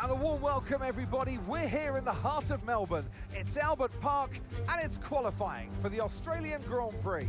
And a warm welcome, everybody. We're here in the heart of Melbourne. It's Albert Park, and it's qualifying for the Australian Grand Prix.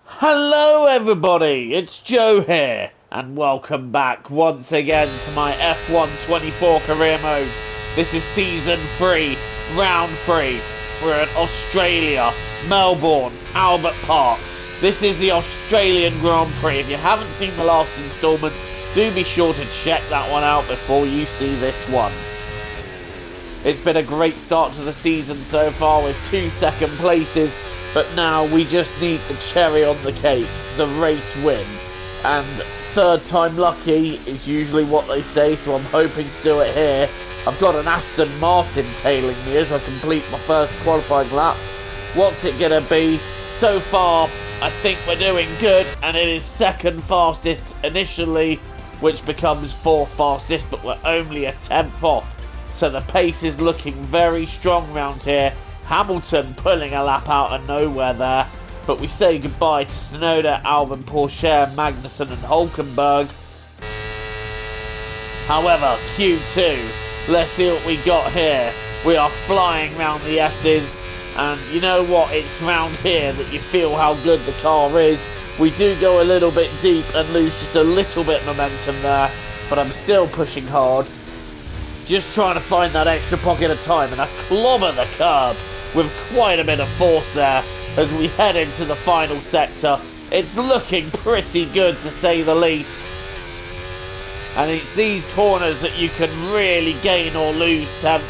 Hello everybody, it's Joe here, and welcome back once again to my F1 24 career mode. This is Season 3, Round 3. We're at Australia, Melbourne, Albert Park. This is the Australian Grand Prix. If you haven't seen the last instalment, do be sure to check that one out before you see this one. It's been a great start to the season so far with 2 second places. But now we just need the cherry on the cake, the race win. And third time lucky is usually what they say, so I'm hoping to do it here. I've got an Aston Martin tailing me as I complete my first qualifying lap. What's it going to be? So far, I think we're doing good, and it is second fastest initially, which becomes fourth fastest, but we're only a tenth off. So the pace is looking very strong round here. Hamilton pulling a lap out of nowhere there, but we say goodbye to Tsunoda, Albon, Pourchaire, Magnussen and Hulkenberg. However, Q2, let's see what we got here. We are flying round the S's, and you know what, it's round here that you feel how good the car is. We do go a little bit deep and lose just a little bit of momentum there, but I'm still pushing hard. Just trying to find that extra pocket of time, and I clobber the curb with quite a bit of force there as we head into the final sector. It's looking pretty good to say the least. And it's these corners that you can really gain or lose tenths,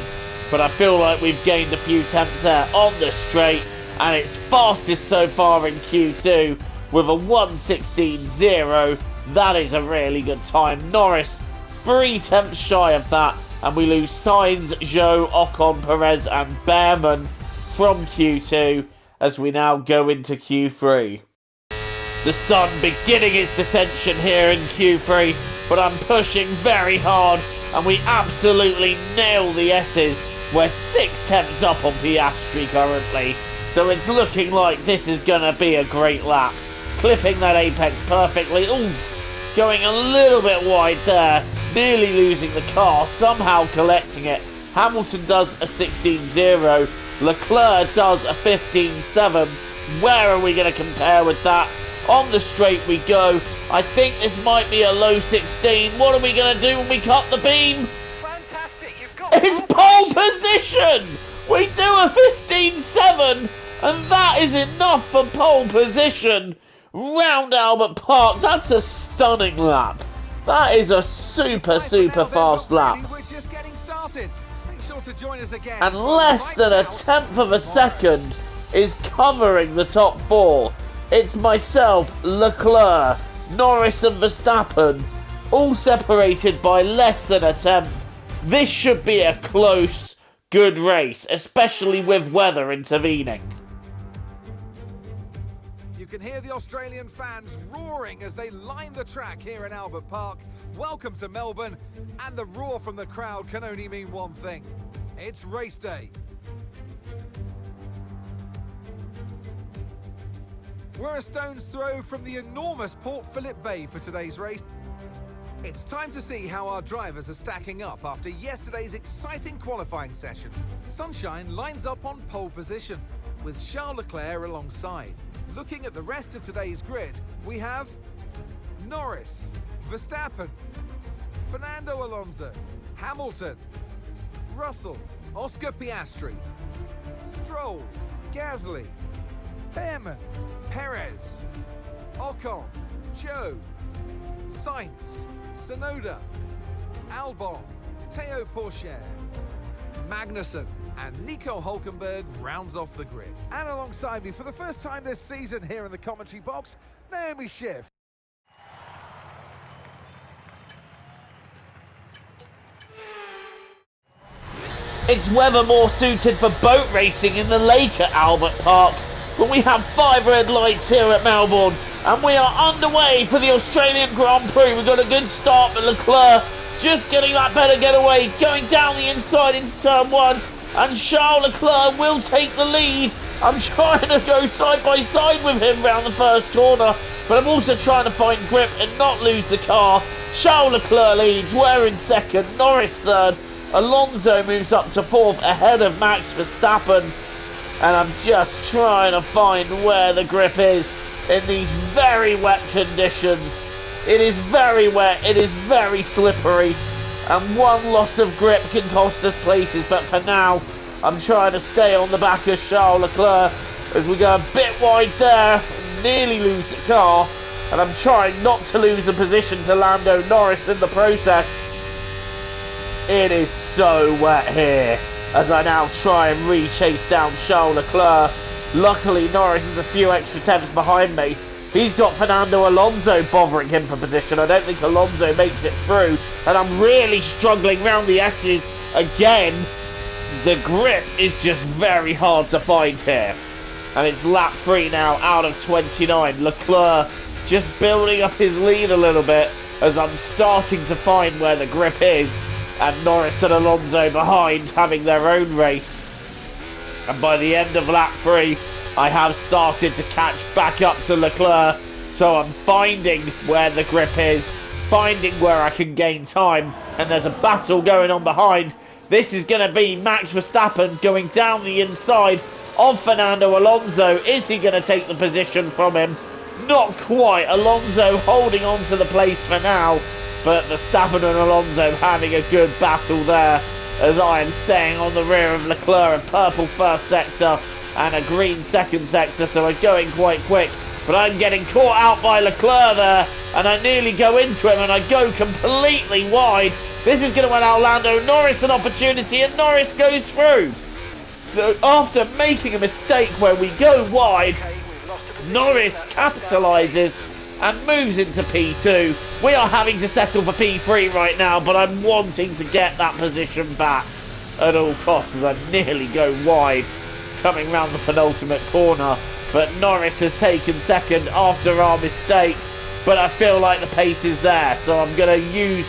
but I feel like we've gained a few tenths there on the straight, and it's fastest so far in Q2 with a 1:16.0. That is a really good time. Norris 3 tenths shy of that, and we lose Sainz, Zhou, Ocon, Perez and Behrman from Q2 as we now go into Q3. The sun beginning its descension here in Q3, but I'm pushing very hard and we absolutely nail the S's. We're 6 tenths up on Piastri currently, so it's looking like this is going to be a great lap. Clipping that apex perfectly. Ooh, going a little bit wide there. Nearly losing the car, somehow collecting it. Hamilton does a 16.0. Leclerc does a 15.7. Where are we going to compare with that? On the straight we go. I think this might be a low 16. What are we going to do when we cut the beam? Fantastic, you've got It's pole position! We do a 15.7, and that is enough for pole position. Round Albert Park, that's a stunning lap. That is a super fast lap. We're just getting started. Make sure to join us again. And less than a tenth of a second is covering the top 4. It's myself, Leclerc, Norris and Verstappen, all separated by less than a tenth. This should be a close, good race, especially with weather intervening. You can hear the Australian fans roaring as they line the track here in Albert Park. Welcome to Melbourne, and the roar from the crowd can only mean one thing. It's race day. We're a stone's throw from the enormous Port Phillip Bay for today's race. It's time to see how our drivers are stacking up after yesterday's exciting qualifying session. Sunshine lines up on pole position, with Charles Leclerc alongside. Looking at the rest of today's grid, we have Norris, Verstappen, Fernando Alonso, Hamilton, Russell, Oscar Piastri, Stroll, Gasly, Behrman, Perez, Ocon, Zhou, Sainz, Tsunoda, Albon, Théo Pourchaire, Magnussen, and Nico Hulkenberg rounds off the grid. And alongside me for the first time this season here in the commentary box, Naomi Schiff. It's weather more suited for boat racing in the lake at Albert Park, but we have 5 red lights here at Melbourne, and we are underway for the Australian Grand Prix. We've got a good start, but Leclerc just getting that better getaway, going down the inside into turn 1, and Charles Leclerc will take the lead. I'm trying to go side by side with him round the first corner, but I'm also trying to find grip and not lose the car. Charles Leclerc leads, we're in second, Norris third, Alonso moves up to fourth ahead of Max Verstappen, and I'm just trying to find where the grip is in these very wet conditions. It is very wet, it is very slippery, and one loss of grip can cost us places, but for now, I'm trying to stay on the back of Charles Leclerc as we go a bit wide there, nearly lose the car, and I'm trying not to lose the position to Lando Norris in the process. It is so wet here as I now try and re-chase down Charles Leclerc. Luckily, Norris is a few extra tenths behind me. He's got Fernando Alonso bothering him for position. I don't think Alonso makes it through, and I'm really struggling round the S's again. The grip is just very hard to find here. And it's lap 3 now out of 29. Leclerc just building up his lead a little bit as I'm starting to find where the grip is. And Norris and Alonso behind having their own race. And by the end of lap 3, I have started to catch back up to Leclerc. So I'm finding where the grip is, finding where I can gain time. And there's a battle going on behind. This is going to be Max Verstappen going down the inside of Fernando Alonso. Is he going to take the position from him? Not quite. Alonso holding on to the place for now, but Verstappen and Alonso having a good battle there as I am staying on the rear of Leclerc, a purple first sector and a green second sector, so we're going quite quick. But I'm getting caught out by Leclerc there, and I nearly go into him and I go completely wide. This is going to allow Lando Norris an opportunity, and Norris goes through. So after making a mistake where we go wide, Norris capitalises and moves into P2. We are having to settle for P3 right now, but I'm wanting to get that position back at all costs as I nearly go wide, coming round the penultimate corner. But Norris has taken second after our mistake, but I feel like the pace is there, so I'm going to use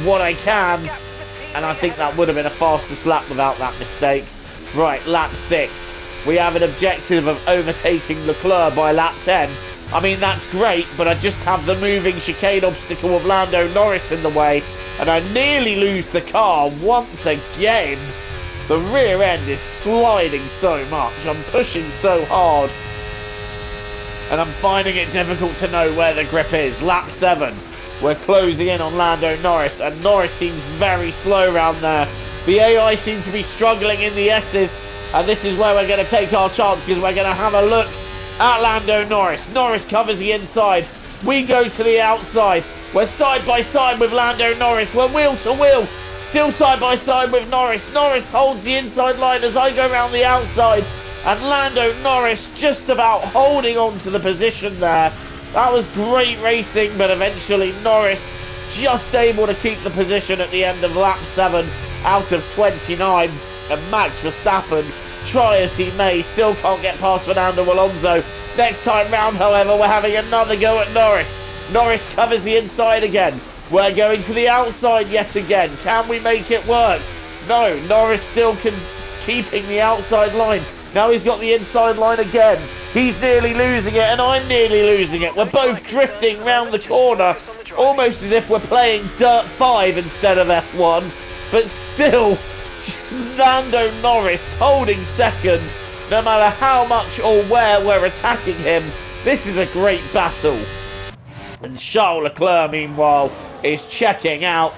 what I can, and I think that would have been a fastest lap without that mistake. Right, lap 6. We have an objective of overtaking Leclerc by lap 10. I mean, that's great, but I just have the moving chicane obstacle of Lando Norris in the way, and I nearly lose the car once again. The rear end is sliding so much. I'm pushing so hard, and I'm finding it difficult to know where the grip is. Lap 7. We're closing in on Lando Norris, and Norris seems very slow around there. The AI seems to be struggling in the S's, and this is where we're going to take our chance, because we're going to have a look at Lando Norris. Norris covers the inside. We go to the outside. We're side by side with Lando Norris. We're wheel to wheel. Still side by side with Norris. Norris holds the inside line as I go around the outside, and Lando Norris just about holding on to the position there. That was great racing, but eventually Norris just able to keep the position at the end of lap 7 out of 29. And Max Verstappen, try as he may, still can't get past Fernando Alonso. Next time round, however, we're having another go at Norris. Norris covers the inside again. We're going to the outside yet again. Can we make it work? No, Norris still keeping the outside line. Now he's got the inside line again. He's nearly losing it, and I'm nearly losing it. We're both drifting round the corner, almost as if we're playing Dirt 5 instead of F1. But still, Lando Norris holding second, no matter how much or where we're attacking him. This is a great battle. And Charles Leclerc, meanwhile, is checking out.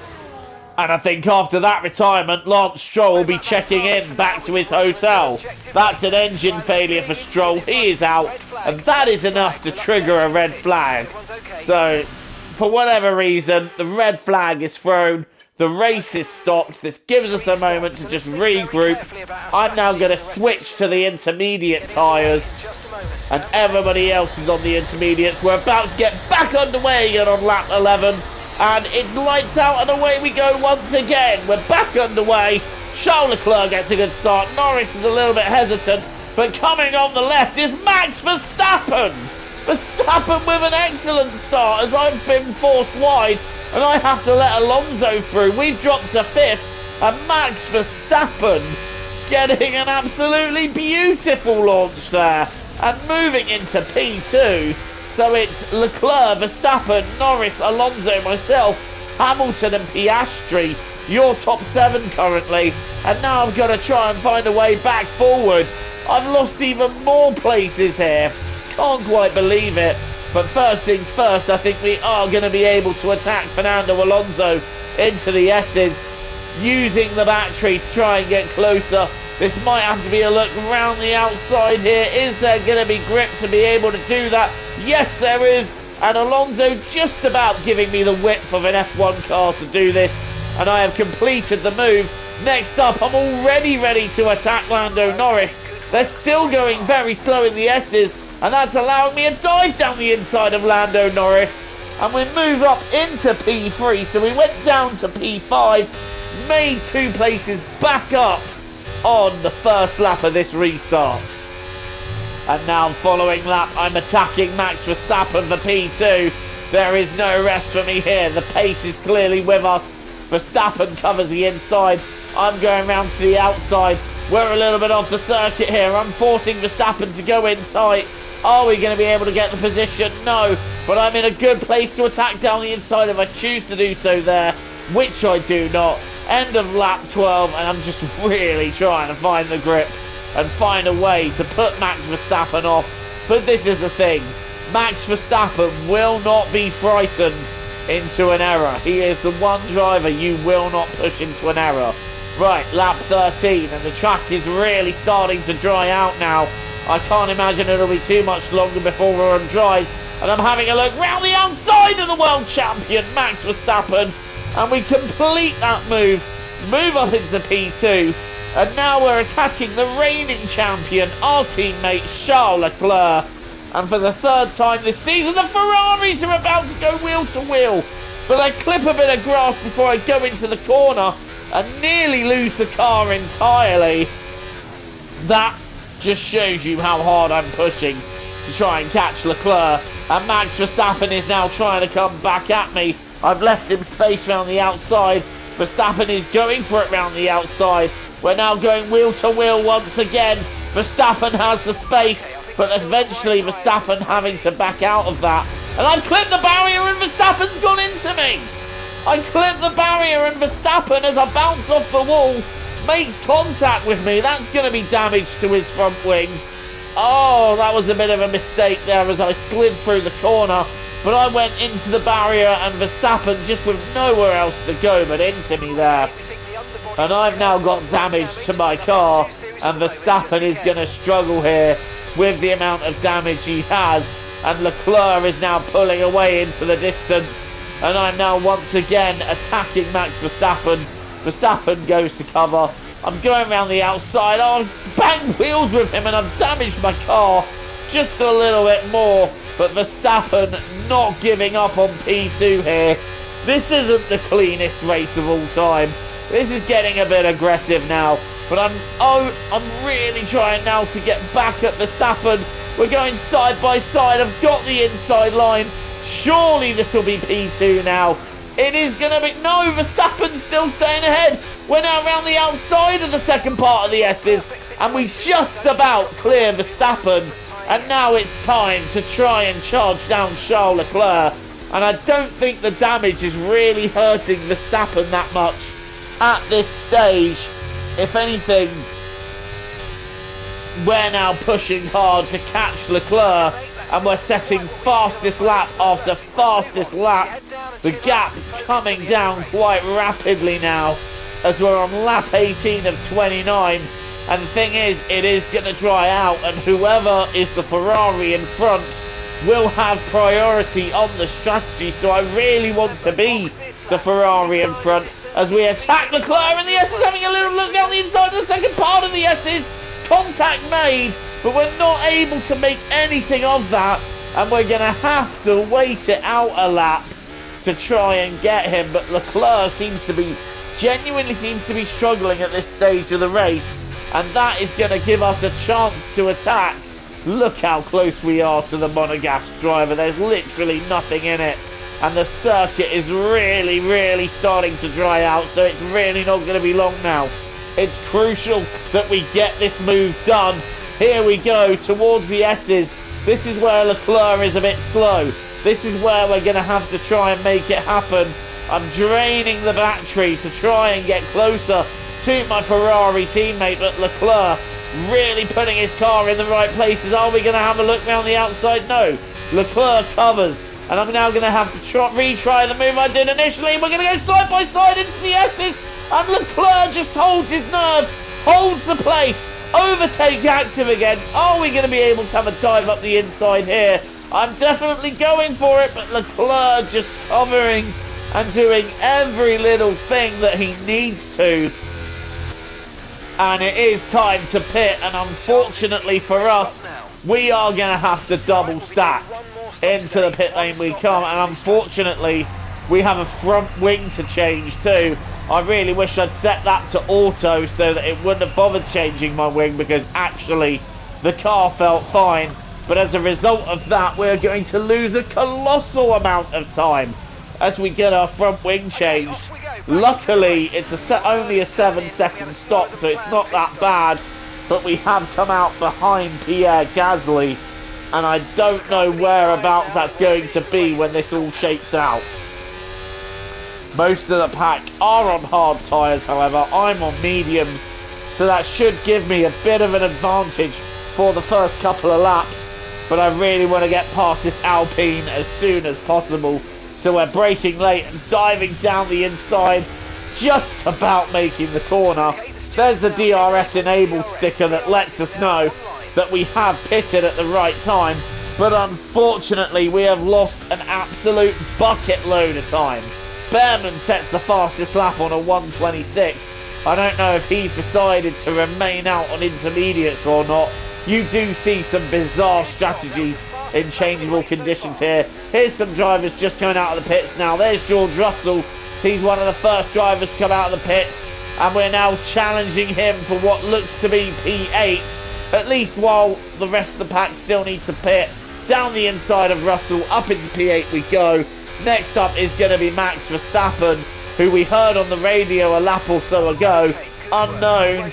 And I think after that retirement, Lance Stroll will be checking in back to his hotel. That's an engine failure for Stroll. He is out, and that is enough to trigger a red flag. So, for whatever reason, the red flag is thrown. The race is stopped. This gives us a moment to just regroup. I'm now going to switch to the intermediate tyres, and everybody else is on the intermediates. We're about to get back underway again on lap 11. And it's lights out and away we go once again. We're back underway. Charles Leclerc gets a good start. Norris is a little bit hesitant. But coming on the left is Max Verstappen. Verstappen with an excellent start as I've been forced wide. and I have to let Alonso through. We've dropped to 5th, and Max Verstappen getting an absolutely beautiful launch there and moving into P2. So it's Leclerc, Verstappen, Norris, Alonso, myself, Hamilton and Piastri, your top 7 currently. And now I've got to try and find a way back forward. I've lost even more places here. Can't quite believe it. But first things first, I think we are going to be able to attack Fernando Alonso into the S's, using the battery to try and get closer. This might have to be a look around the outside here. Is there going to be grip to be able to do that? Yes, there is. And Alonso just about giving me the width of an F1 car to do this. And I have completed the move. Next up, I'm already ready to attack Lando Norris. They're still going very slow in the S's, and that's allowing me a dive down the inside of Lando Norris. And we move up into P3, so we went down to P5, made 2 places back up on the first lap of this restart. And now following lap, I'm attacking Max Verstappen for P2. There is no rest for me here. The pace is clearly with us. Verstappen covers the inside. I'm going round to the outside. We're a little bit off the circuit here. I'm forcing Verstappen to go in tight. Are we going to be able to get the position? No. But I'm in a good place to attack down the inside if I choose to do so there, which I do not. End of lap 12, and I'm just really trying to find the grip and find a way to put Max Verstappen off. But this is the thing. Max Verstappen will not be frightened into an error. He is the one driver you will not push into an error. Right, lap 13, and the track is really starting to dry out now. I can't imagine it'll be too much longer before we're on dry. And I'm having a look round the outside of the world champion, Max Verstappen. And we complete that move up into P2. And now we're attacking the reigning champion, our teammate Charles Leclerc. And for the 3rd time this season, the Ferraris are about to go wheel to wheel. But I clip a bit of grass before I go into the corner and nearly lose the car entirely. That just shows you how hard I'm pushing to try and catch Leclerc. And Max Verstappen is now trying to come back at me. I've left him space around the outside. Verstappen is going for it round the outside. We're now going wheel to wheel once again. Verstappen has the space, but eventually Verstappen having to back out of that. And I've clipped the barrier and Verstappen's gone into me. I clipped the barrier and Verstappen, as I bounce off the wall, makes contact with me. That's going to be damage to his front wing. Oh, that was a bit of a mistake there as I slid through the corner. But I went into the barrier and Verstappen just with nowhere else to go but into me there. And I've now got damage to my car, and Verstappen is going to struggle here with the amount of damage he has. And Leclerc is now pulling away into the distance. And I'm now once again attacking Max Verstappen. Verstappen goes to cover. I'm going around the outside. Oh, I've banged wheels with him and I've damaged my car just a little bit more. But Verstappen not giving up on P2 here. This isn't the cleanest race of all time. This is getting a bit aggressive now. But I'm really trying now to get back at Verstappen. We're going side by side. I've got the inside line. Surely this will be P2 now. It is going to be... No, Verstappen's still staying ahead. We're now around the outside of the second part of the S's. And we just about clear Verstappen. And now it's time to try and charge down Charles Leclerc. And I don't think the damage is really hurting Verstappen that much at this stage. If anything, we're now pushing hard to catch Leclerc. And we're setting fastest lap after fastest lap. The gap coming down quite rapidly now as we're on lap 18 of 29. And the thing is, it is going to dry out, and whoever is the Ferrari in front will have priority on the strategy. So I really want to be the Ferrari in front as we attack Leclerc, and the S's having a little look down the inside of the second part of the S's. Contact made, but we're not able to make anything of that, and we're going to have to wait it out a lap to try and get him. But Leclerc genuinely seems to be struggling at this stage of the race, and that is going to give us a chance to attack. Look how close we are to the Monegasque driver. There's literally nothing in it, and the circuit is really starting to dry out, so it's really not going to be long now. It's crucial that we get this move done. Here we go towards the S's. This is where Leclerc is a bit slow. This is where we're going to have to try and make it happen. I'm draining the battery to try and get closer to my Ferrari teammate, but Leclerc really putting his car in the right places. Are we going to have a look round the outside? No. Leclerc covers, and I'm now going to have to retry the move I did initially. We're going to go side by side into the S's, and Leclerc just holds his nerve, holds the place. Overtake active again. Are we going to be able to have a dive up the inside here? I'm definitely going for it, but Leclerc just covering and doing every little thing that he needs to. And it is time to pit, and unfortunately for us, we are going to have to double stack into the pit lane we come, and unfortunately we have a front wing to change too. I really wish I'd set that to auto so that it wouldn't have bothered changing my wing, because actually the car felt fine, but as a result of that we're going to lose a colossal amount of time as we get our front wing changed. Luckily it's only a 7-second stop, so it's not that bad, but we have come out behind Pierre Gasly, and I don't know whereabouts that's going to be when this all shakes out. Most of the pack are on hard tyres, however. I'm on mediums, so that should give me a bit of an advantage for the first couple of laps, but I really want to get past this Alpine as soon as possible. So we're braking late and diving down the inside, just about making the corner. There's the DRS enabled sticker that lets us know that we have pitted at the right time, but unfortunately we have lost an absolute bucket load of time. Behrman sets the fastest lap on a 1:26. I don't know if he's decided to remain out on intermediates or not. You do see some bizarre strategy in changeable conditions here. Here's some drivers just coming out of the pits now. There's George Russell. He's one of the first drivers to come out of the pits, and we're now challenging him for what looks to be P8, at least while the rest of the pack still needs to pit. Down the inside of Russell, up into P8 we go. Next up is going to be Max Verstappen, who we heard on the radio a lap or so ago. Unknown,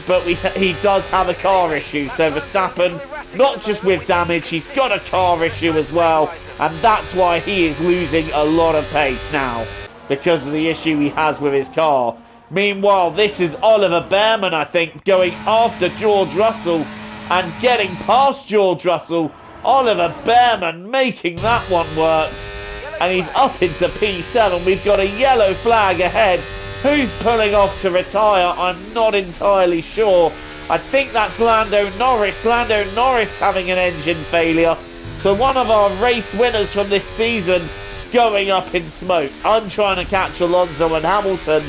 but he does have a car issue. So Verstappen, not just with damage, he's got a car issue as well, and that's why he is losing a lot of pace now, because of the issue he has with his car. Meanwhile, this is Oliver Behrman, I think, going after George Russell and getting past George Russell. Oliver Behrman making that one work, and he's up into P7. We've got a yellow flag ahead. Who's pulling off to retire? I'm not entirely sure. I think that's Lando Norris. Lando Norris having an engine failure. So one of our race winners from this season going up in smoke. I'm trying to catch Alonso and Hamilton,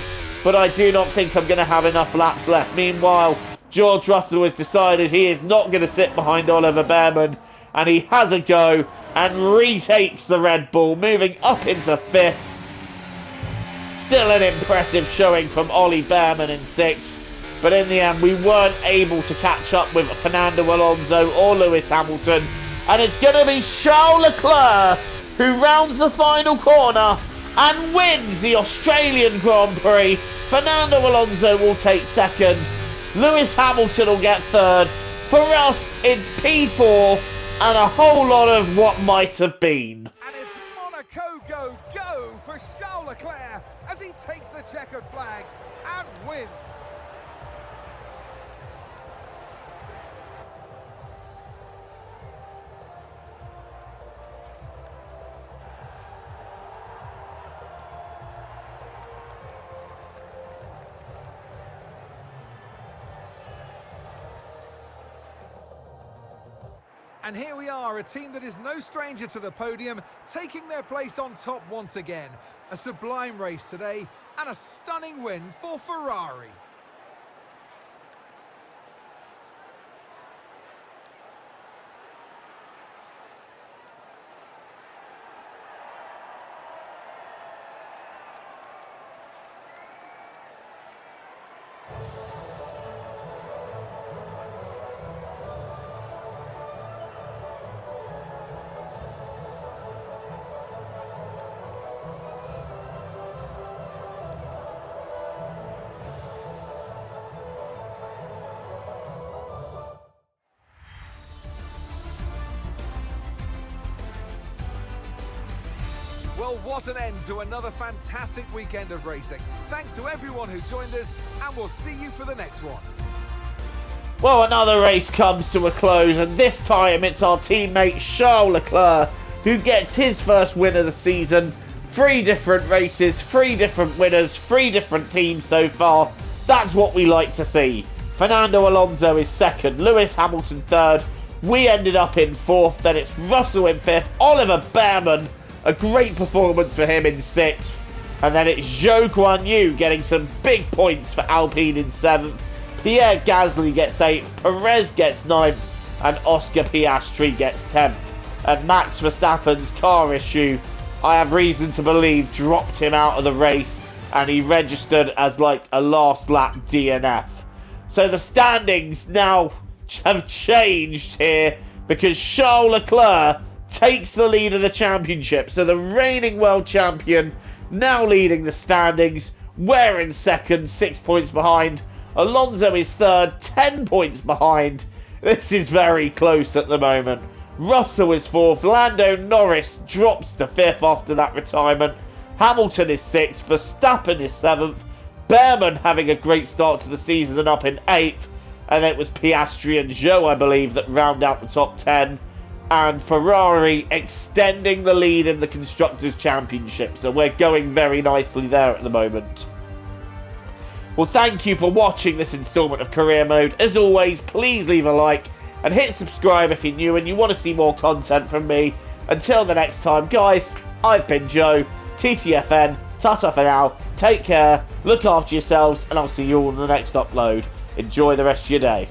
but I do not think I'm going to have enough laps left. Meanwhile, George Russell has decided he is not going to sit behind Oliver Behrman, and he has a go and retakes the Red Bull, moving up into 5th. Still an impressive showing from Ollie Behrman in 6th, but in the end we weren't able to catch up with Fernando Alonso or Lewis Hamilton, and it's going to be Charles Leclerc who rounds the final corner and wins the Australian Grand Prix. Fernando Alonso will take 2nd, Lewis Hamilton will get 3rd. For us, it's P4 and a whole lot of what might have been. And it's Monaco go for Charles Leclerc as he takes the checkered flag and wins. And here we are, a team that is no stranger to the podium, taking their place on top once again. A sublime race today, and a stunning win for Ferrari. Well, what an end to another fantastic weekend of racing. Thanks to everyone who joined us, and we'll see you for the next one. Well, another race comes to a close, and this time it's our teammate Charles Leclerc who gets his first win of the season. 3 different races, 3 different winners, 3 different teams so far. That's what we like to see. Fernando Alonso is second, Lewis Hamilton third. We ended up in 4th, then it's Russell in 5th, Oliver Behrman, a great performance for him in 6th. And then it's Zhou Guanyu getting some big points for Alpine in 7th. Pierre Gasly gets 8th, Perez gets 9th, and Oscar Piastri gets 10th. And Max Verstappen's car issue, I have reason to believe, dropped him out of the race, and he registered as like a last lap DNF. So the standings now have changed here because Charles Leclerc takes the lead of the championship. So the reigning world champion now leading the standings. We're in second, 6 points behind. Alonso is third, 10 points behind. This is very close at the moment. Russell is 4th. Lando Norris drops to 5th after that retirement. Hamilton is 6th. Verstappen is 7th. Behrman having a great start to the season and up in 8th. And it was Piastri and Zhou, I believe, that round out the top 10. And Ferrari extending the lead in the Constructors' Championship. So we're going very nicely there at the moment. Well, thank you for watching this instalment of Career Mode. As always, please leave a like and hit subscribe if you're new and you want to see more content from me. Until the next time, guys, I've been Joe, TTFN, ta-ta for now, take care, look after yourselves, and I'll see you all in the next upload. Enjoy the rest of your day.